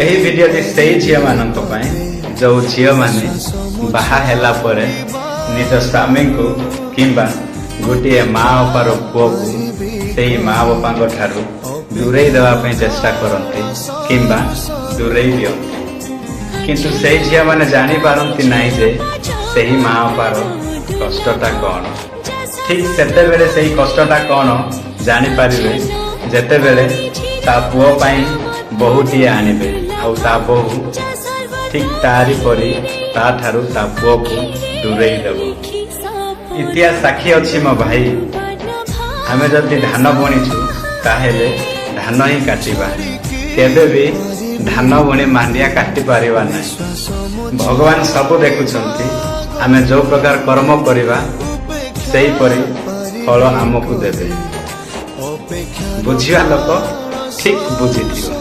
ଏହି ଭିଡ଼ିଓଟି ସେଇ ଝିଅମାନଙ୍କ ପାଇଁ ଯେଉଁ ଝିଅମାନେ ବାହା ହେଲା ପରେ ନିଜ ସ୍ୱାମୀଙ୍କୁ କିମ୍ବା ଗୋଟିଏ ମା ବାପାର ପୁଅକୁ ସେହି ମା ବାପାଙ୍କ ଠାରୁ ଦୂରେଇ ଦେବା ପାଇଁ ଚେଷ୍ଟା କରନ୍ତି କିମ୍ବା ଦୂରେଇ ଦିଅନ୍ତି, କିନ୍ତୁ ସେହି ଝିଅମାନେ ଜାଣିପାରନ୍ତି ନାହିଁ ଯେ ସେହି ମା ବାପାର କଷ୍ଟଟା କ'ଣ। ଠିକ୍ ସେତେବେଳେ ସେହି କଷ୍ଟଟା କ'ଣ ଜାଣିପାରିବେ ଯେତେବେଳେ ତା ପୁଅ ପାଇଁ ବୋହୂଟିଏ ଆଣିବେ, ଆଉ ତା ବୋହୂ ଠିକ୍ ତାରି ପରି ତା ଠାରୁ ତା ପୁଅକୁ ଦୂରେଇ ଦେବ। ଇତିହାସ ସାକ୍ଷୀ ଅଛି ମୋ ଭାଇ, ଆମେ ଯଦି ଧାନ ବୁଣିଛୁ ତାହେଲେ ଧାନ ହିଁ କାଟିବା, କେବେ ବି ଧାନ ବୁଣି ମାଣ୍ଡିଆ କାଟି ପାରିବା ନାହିଁ। ଭଗବାନ ସବୁ ଦେଖୁଛନ୍ତି, ଆମେ ଯେଉଁ ପ୍ରକାର କର୍ମ କରିବା ସେହିପରି ଫଳ ଆମକୁ ଦେବେ। ବୁଝିବା ଲୋକ ଠିକ୍ ବୁଝିଥିବ।